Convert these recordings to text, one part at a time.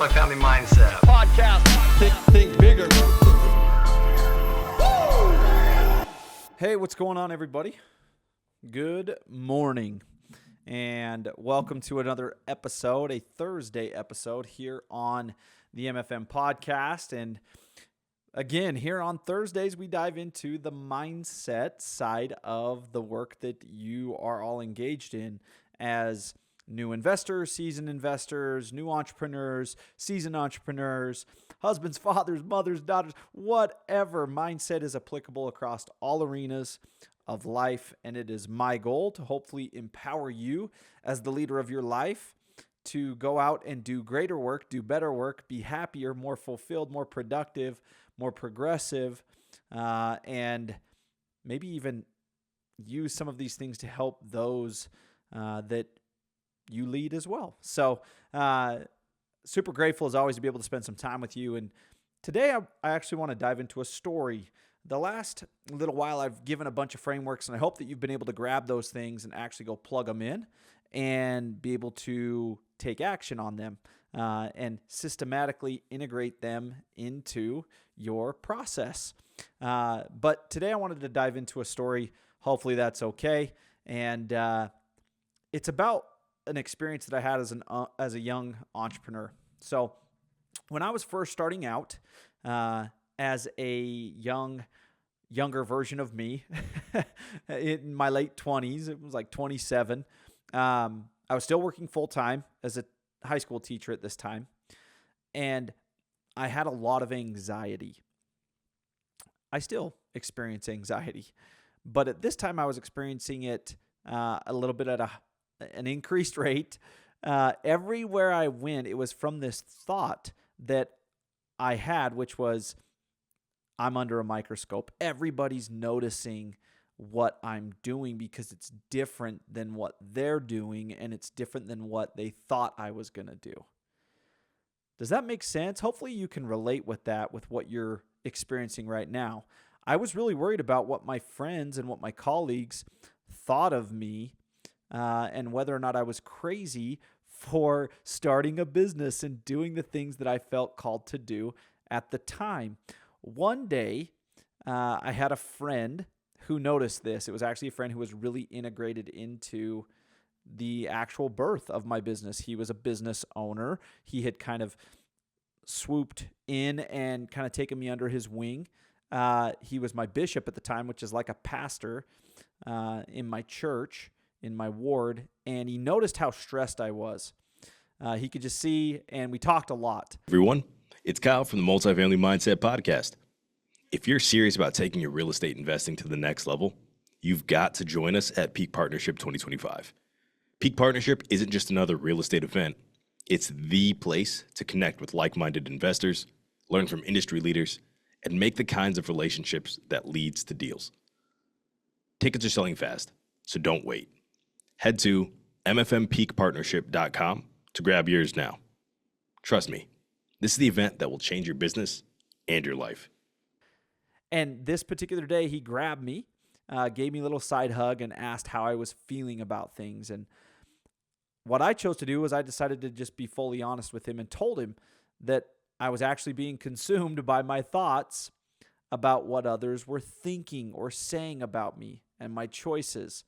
Multifamily Mindset Podcast. Think bigger. Hey, what's going on, everybody? Good morning, and welcome to another episode, a Thursday episode here on the MFM Podcast. And again, here on Thursdays, we dive into the mindset side of the work that you are all engaged in as new investors, seasoned investors, new entrepreneurs, seasoned entrepreneurs, husbands, fathers, mothers, daughters, whatever mindset is applicable across all arenas of life. And it is my goal to hopefully empower you as the leader of your life to go out and do greater work, do better work, be happier, more fulfilled, more productive, more progressive, and maybe even use some of these things to help those that you lead as well. So super grateful as always to be able to spend some time with you. And today I actually want to dive into a story. The last little while I've given a bunch of frameworks, and I hope that you've been able to grab those things and actually go plug them in and be able to take action on them and systematically integrate them into your process. But today I wanted to dive into a story. Hopefully that's okay. And it's about an experience that I had as a young entrepreneur. So when I was first starting out as a younger version of me in my late 20s, it was like 27, I was still working full-time as a high school teacher at this time, and I had a lot of anxiety. I still experience anxiety, but at this time I was experiencing it a little bit at an increased rate. Everywhere I went, it was from this thought that I had, which was, I'm under a microscope. Everybody's noticing what I'm doing because it's different than what they're doing, and it's different than what they thought I was going to do. Does that make sense? Hopefully you can relate with that, with what you're experiencing right now. I was really worried about what my friends and what my colleagues thought of me, and whether or not I was crazy for starting a business and doing the things that I felt called to do at the time. One day, I had a friend who noticed this. It was actually a friend who was really integrated into the actual birth of my business. He was a business owner. He had kind of swooped in and kind of taken me under his wing. He was my bishop at the time, which is like a pastor in my church, in my ward, and he noticed how stressed I was. He could just see, and we talked a lot. Everyone, it's Kyle from the Multifamily Mindset Podcast. If you're serious about taking your real estate investing to the next level, you've got to join us at Peak Partnership 2025. Peak Partnership isn't just another real estate event. It's the place to connect with like-minded investors, learn from industry leaders, and make the kinds of relationships that leads to deals. Tickets are selling fast, so don't wait. Head to mfmpeakpartnership.com to grab yours now. Trust me, this is the event that will change your business and your life. And this particular day, he grabbed me, gave me a little side hug, and asked how I was feeling about things. And what I chose to do was I decided to just be fully honest with him and told him that I was actually being consumed by my thoughts about what others were thinking or saying about me and my choices.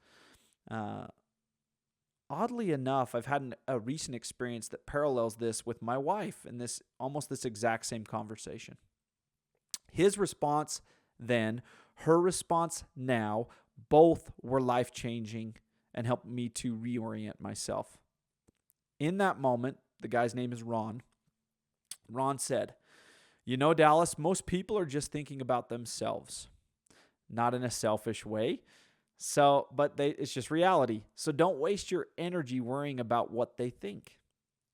Oddly enough, I've had a recent experience that parallels this with my wife in this exact same conversation. His response then, her response now, both were life-changing and helped me to reorient myself. In that moment, the guy's name is Ron. Ron said, "You know, Dallas, most people are just thinking about themselves, not in a selfish way. It's just reality. So don't waste your energy worrying about what they think.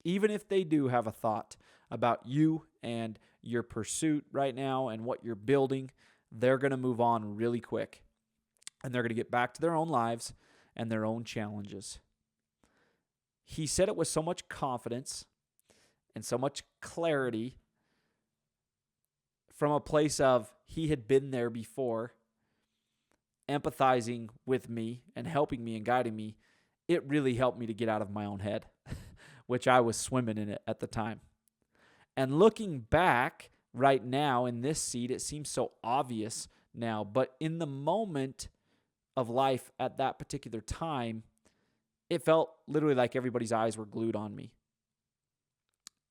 Even if they do have a thought about you and your pursuit right now and what you're building, they're going to move on really quick. And they're going to get back to their own lives and their own challenges." He said it with so much confidence and so much clarity from a place of he had been there before, empathizing with me and helping me and guiding me. It really helped me to get out of my own head, which I was swimming in it at the time. And looking back right now in this seat, it seems so obvious now, but in the moment of life at that particular time, it felt literally like everybody's eyes were glued on me.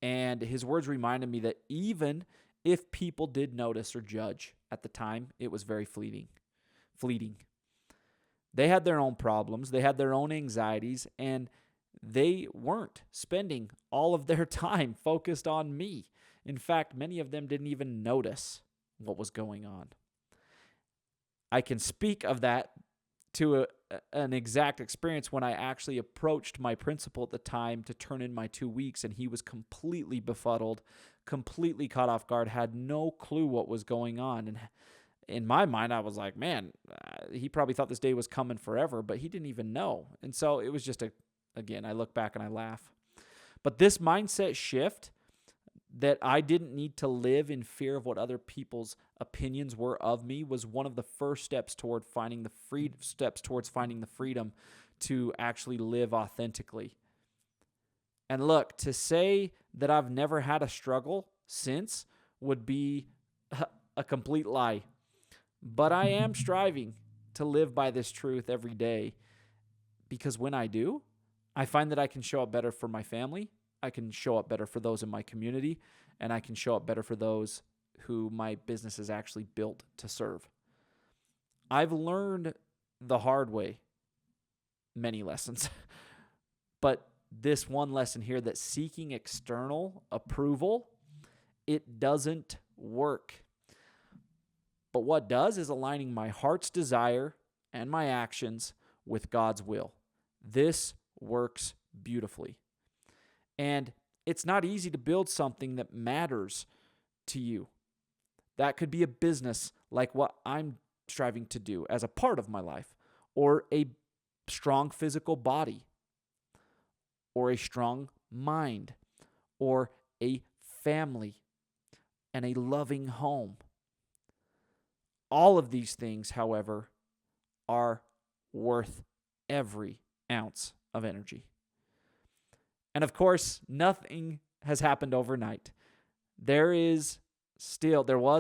And his words reminded me that even if people did notice or judge at the time, it was very fleeting. They had their own problems, they had their own anxieties, and they weren't spending all of their time focused on me. In fact, many of them didn't even notice what was going on. I can speak of that to an exact experience when I actually approached my principal at the time to turn in my 2 weeks, and he was completely befuddled, completely caught off guard, had no clue what was going on. And in my mind, I was like, man, he probably thought this day was coming forever, but he didn't even know. And so it was just again, I look back and I laugh. But this mindset shift that I didn't need to live in fear of what other people's opinions were of me was one of the first steps towards finding the freedom to actually live authentically. And look, to say that I've never had a struggle since would be a complete lie. But I am striving to live by this truth every day, because when I do, I find that I can show up better for my family, I can show up better for those in my community, and I can show up better for those who my business is actually built to serve. I've learned the hard way many lessons, but this one lesson here, that seeking external approval, it doesn't work. But what does is aligning my heart's desire and my actions with God's will. This works beautifully. And it's not easy to build something that matters to you. That could be a business like what I'm striving to do as a part of my life, or a strong physical body, or a strong mind, or a family and a loving home. All of these things, however, are worth every ounce of energy. And of course, nothing has happened overnight. There was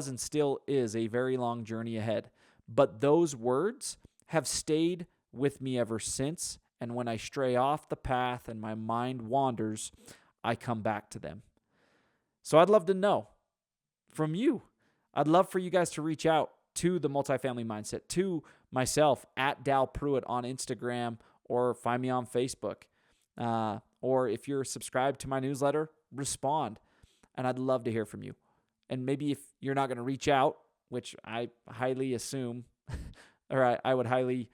and still is a very long journey ahead. But those words have stayed with me ever since. And when I stray off the path and my mind wanders, I come back to them. So I'd love to know from you. I'd love for you guys to reach out to the Multifamily Mindset, to myself at Dal Pruitt on Instagram, or find me on Facebook. Or if you're subscribed to my newsletter, respond. And I'd love to hear from you. And maybe if you're not going to reach out, which I highly assume, or I would highly,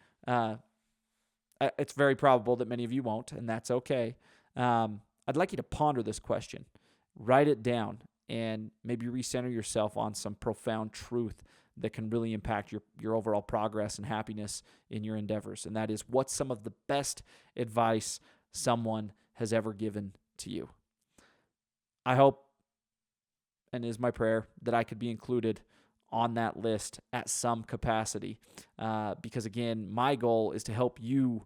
it's very probable that many of you won't, and that's okay. I'd like you to ponder this question. Write it down and maybe recenter yourself on some profound truth that can really impact your overall progress and happiness in your endeavors. And that is, what's some of the best advice someone has ever given to you? I hope, and is my prayer, that I could be included on that list at some capacity. Because again, my goal is to help you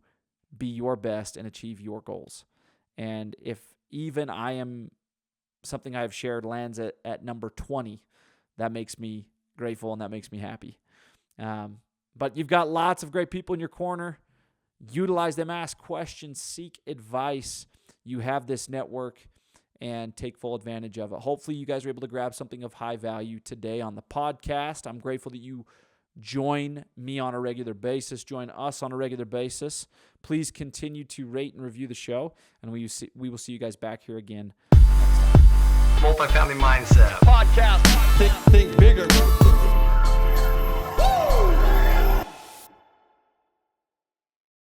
be your best and achieve your goals. And if even something I've shared lands at number 20, that makes me grateful and that makes me happy. But you've got lots of great people in your corner. Utilize them, ask questions, seek advice. You have this network, and take full advantage of it. Hopefully you guys are able to grab something of high value today on the podcast. I'm grateful that you join me on a regular basis, join us on a regular basis. Please continue to rate and review the show, and we will see you guys back here again. Multifamily Mindset Podcast.